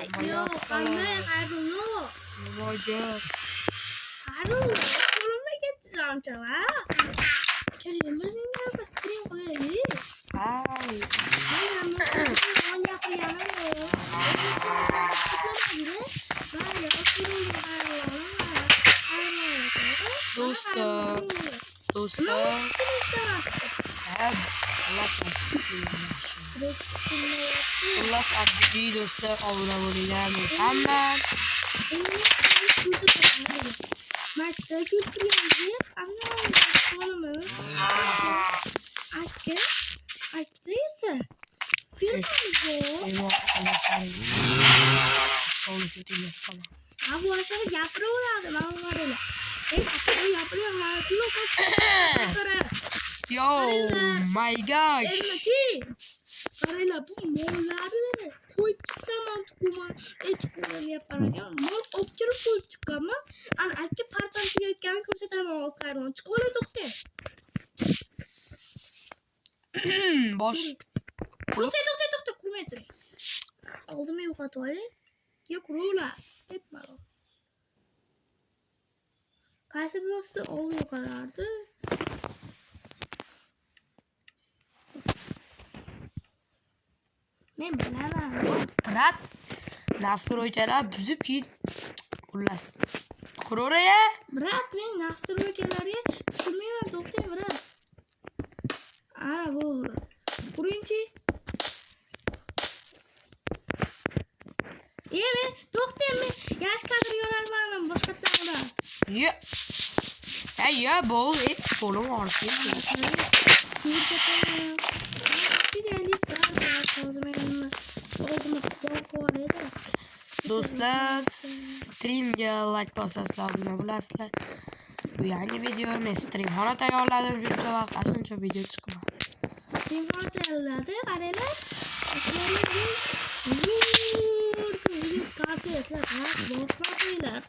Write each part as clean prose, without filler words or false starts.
Yo'q, qanday Harun yo'q. Nimaga? Harun, qo'limga ketdi ancha-va. Keling, biz stream qo'yaylik. Ay. Men gapirganim yo'q. Do'stlar. Xullas, abadiy do'stlar, obuna bo'linglar. Hamma Marta ko'pirib, qonimiz. Aka, esa. Firmamiz bor. Bu aşağıda yapıyorlardı mallarıyla. Yapıyor. Yo, my gosh. Karayla bu mollarını koyup çıkamam tukuman yaparken mol okçarı koyup çıkamam. An aka partan pirayotganini ko'rsataman o'z hayron. Chiqib olay to'xta. Bosh. To'xta, kurmay turing. Og'zimni yo'qotib olay. Yo'q, rulas. Deb malo. Qaysi birisi ol yo'qolardi? Men bilaman. Brat. Nastroykalar buzib ket. Xullas. Quroraya. Brat, men nastroykalarga tushunmayman, to'xtang, brat. Ana bo'ldi. Birinchi. Men to'xtang, men yosh kadr yo'larman, boshqatdan emas. Ya bo'ldi. Qo'lim og'rib ketdi. Ko'rsataman. Do'stlar, streamga like bosasizlar, buni bilasizlar. Bu yangi video men streamxona tayyorladim shuncha vaqt, aslida video chiqmadi. Streamxona tayyorladi, qaranglar. Sizlarga biz video chiqarsizlar, bosmasanglar.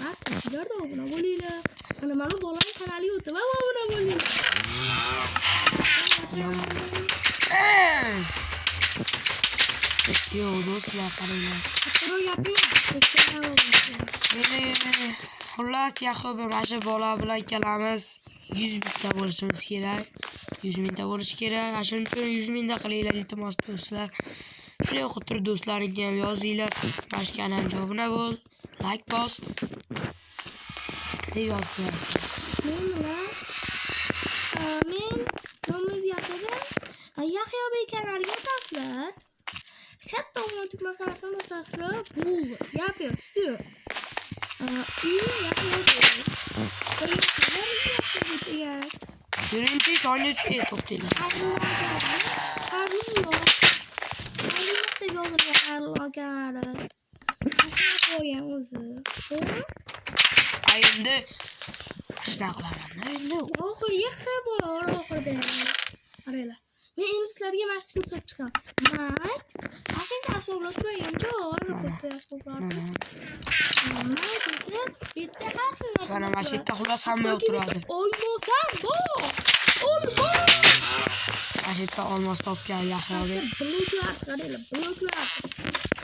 Bak, sizlar da obuna bo'linglar. Mana mana bolaning kanaliga o'tib, obuna bo'linglar. Yo, do'stlar, qaranglar. Xullas, Yaquba mana shu bola bilan kelamiz. 100 mingta bo'lishimiz kerak. 100 mingta bo'lish kerak. Shuning uchun 100 mingta qilinglar, iltimos do'stlar. Shunday o'qib turib do'stlaringga ham yozinglar. Mana shu kanalga obuna bo'l, like bos. deb yozib qo'yasizlar. Men nomimiz yazadim. Yahyo Bey kanaliga o'tasizlar. Katta o'g'lon tugmasini bosasizlar. Bu Yahyo, все. Birinchi tongga tushga to'xtanglar. Endi shunaqa qilaman. Endi oxirgi xabar oxirida. Qaranglar. Men endi sizlarga mana shu ko'rsatib chiqaman. Mayt, ashuncha asboblar turgancha ko'p asboblar. Mayt esa bitta qarshi narsa. mana mana shu yerda xullas hamma o'tiradi. Olmosam bor. Olmos. Mana shu yerda olmos topgan Yahyoga. Bloklar, qaranglar, bloklar.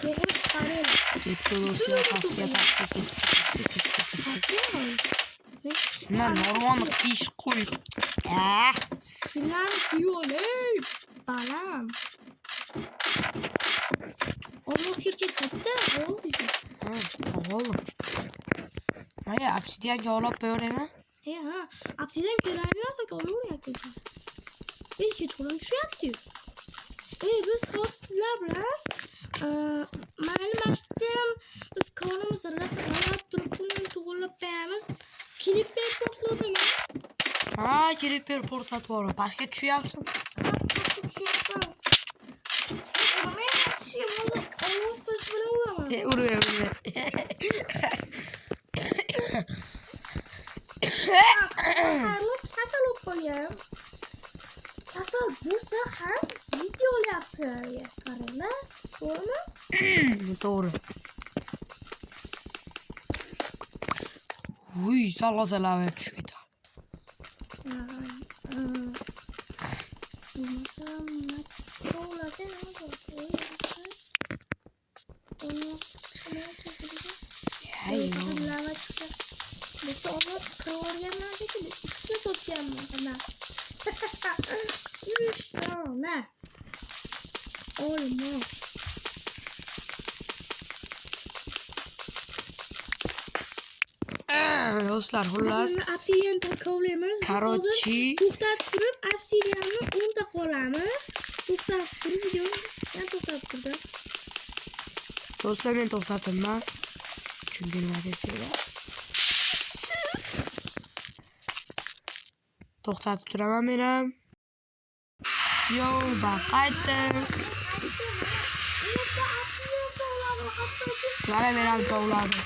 To'g'ri qaranglar. Ketdi do'stlar, pastga ketdi. Men normal ish qo'y. Kimlarni kuyolib? Balam. Olmos yerga ketdi. Oldu. Oğlum. Maya obsidianga olib qo'yaveraymi? Ha, obsidian kerakmasa olur yakacağım. Hiç olan şu yaptı. Biz sizlar bilan ma'lum açtım. Biz konumuzni rasmlab turibdi, to'g'rilab beramiz. Klipper portladimi? Ha, klipper portlatib yubordim. Pastga tushyapsan. Uraver. Kasal olib qolgan. Kasal bo'lsa ham video olyapsiz. Qaranglar, to'g'rimi? To'g'ri. Uy, salosalar tushib ketadi. Bo'lmasam, to'g'rilasang, Olmaz. Çıkamaz şekilde. Ya yok. Lava çıktı. Bitti olmaz. Kıvırgenler şekilde. Üçlü tutacağım ben. Üç tane. Olmaz. Do'stlar, xullas. Şimdi obsidian kovlayamiz. Korotchi. To'xtab turib, obsidianni 10 ta qolamiz. To'xtab turib, videoni yana to'xtab turdi. Do'stlar, men to'xtatimman. Chunki nima desanglar. To'xtatib turaman men ham. Yo'ldan qaytdim. Mana men ham kovladim.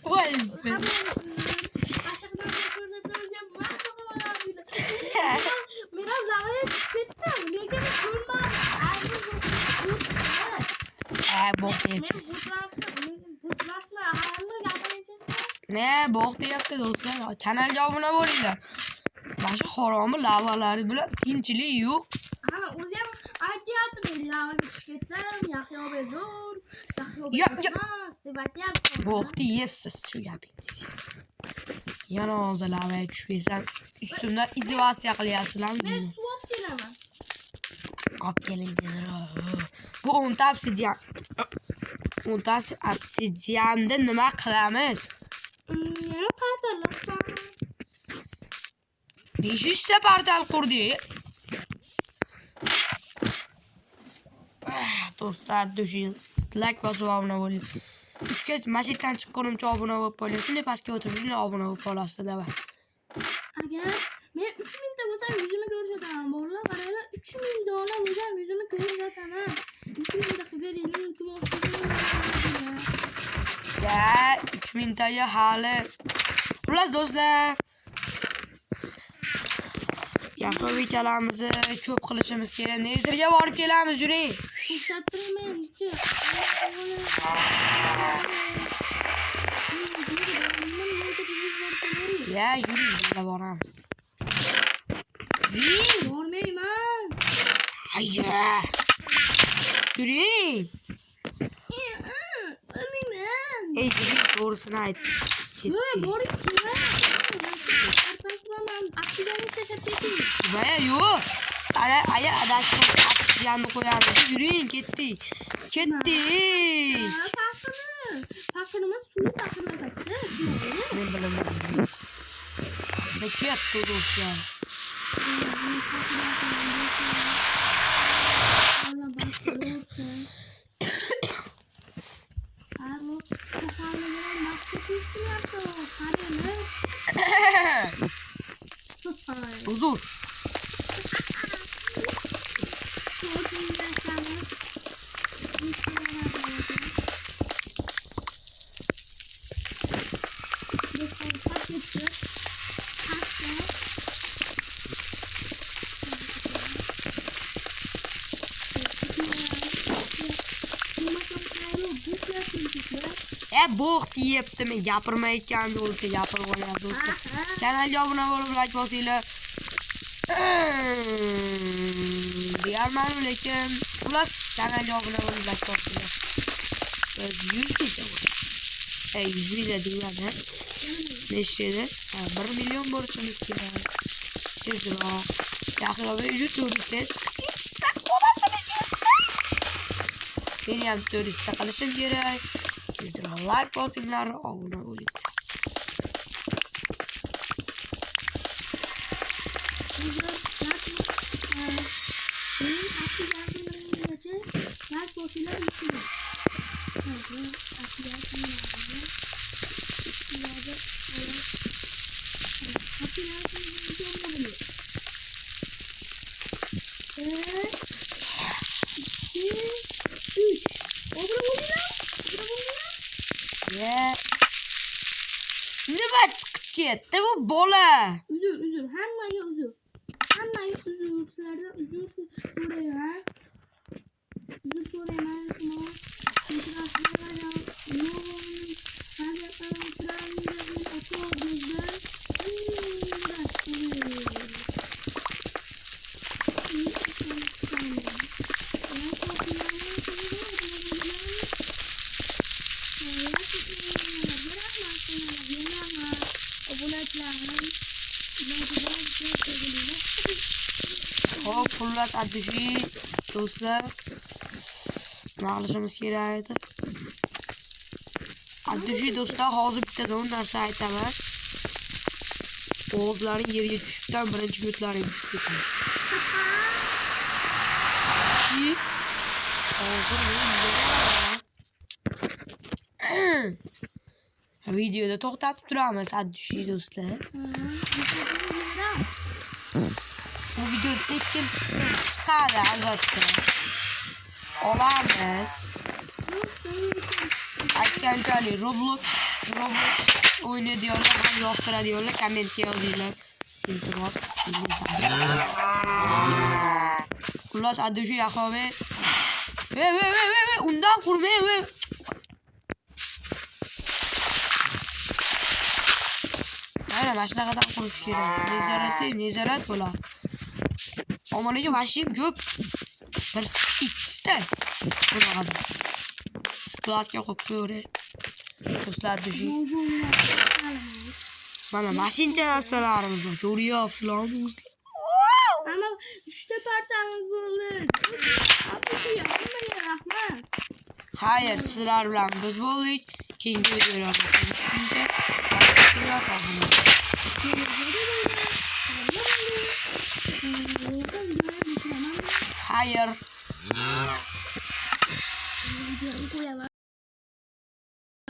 Voy be. Bok deyapsiz. Ne bok deyapti do'stlar? Kanalga obuna bo'linglar. Mana shu haromi lavalari bilan tinchlik yo'q. Ha, o'zi ham aytyapti, men lavaga tushib ketdim, Yahyo bezor, Yahyo bezormas deb aytyapti. Bok deyapsiz shu gapingiz. Yana hozir lavaga tushib ketsam, ustimdan izolyatsiya qilyapsizlarmi? Men suv olib kelaman. Olib keling tezroq. Bu 10 ta obsidian. 10 ta obsidianni nima qilamiz? Yana partalar qilamiz. 500 ta portal qurdik. Do'stlar, dushing. Like bosib obuna bo'ling. 3 ga mashitdan chiqqanimcha obuna bo'lib qo'ying. Shunday pastga o'tirib, shunday obuna bo'lib qolasiz, davay. Agar men 3000 ta bo'lsam yuzimni ko'rsataman. Bolalar, qaranglar, 3000 dona bo'lsam yuzimni ko'rsataman. 3000 ta qilib bering, iltimos qilib. Ya, 3000 taga hali. Xullas do'stlar, Yahyovichalarimizni ko'p qilishimiz kerak. Nezirga borib kelamiz, yuring. To'xtab turaman, ichi. Ya, yuring, birga boramiz. Yuring. Bormayman. Hayya. Yuring. Bilmayman. Ey, yuring, to'g'risini ayt. Ketdik. Borib kelaman. Obsidianni tashlab keting. Baya yo'q. Aya adashib obsidianni qo'yamiz. Yuring, ketdik. Ketdik. Paqirimiz suvni paqirlatyapti. Men bilmadim. Ne ketdi do'stlar. Huzur. Bok deyapti, men gapirmayotgan do'stlar, gapirib qo'yapti do'stlar. Kanalga obuna bo'lib, like bosinglar. Deyarman, lekin xullas kanalga obuna bo'lib, like bosinglar. Biz 100 ming. 100 ming deyapti. Nechta? 1 million bo'lishimiz kerak. Tezroq. Yahyoga YouTube'da chiqib bo'lasini debsa. Men ham turistda qilishim kerak. Tezroq like bosinglar, obuna bo'ling. Nima chiqib ketdi bu bola? Uzr, hammaga uzr. Hammaga uzr, sizlardan uzr so'rayman. Uzr so'rayman, iltimos. Hop, xullas addishi do'stlar. Nima qilishimiz kerak edi? Addishi do'stlar, hozir bittadan narsa aytaman. O'g'izlaring yerga tushibdan birinchi go'tlaring tushib ketadi. Hozir men videoda to'xtatib turamiz addishi do'stlar. Bu videoda ikkinchi qism chiqadi albatta. Olamiz. Aytganchalik Roblox o'ynaydiganlar ham yoqtiradiganlar kommentga yozinglar. Iltimos. Xullas addishi Yahove. Undan qurmang. Mana shunaqadan qurish kerak. Nezarat bo'ladi. Omoniga mashina ko'p. Bir ikkita. Bunaqadan. Skladga qo'yib qo'ying. Do'stlar dushing. Mana mashincha narsalarimiz bor. Ko'ryapsizlarmi do'stlar? Ama 3 ta partamiz bo'ldi. Abdushiga hammaga rahmat. Hayır, sizlar bilan biz bo'ldik. Keyingi videolarda ko'rishguncha Hayır.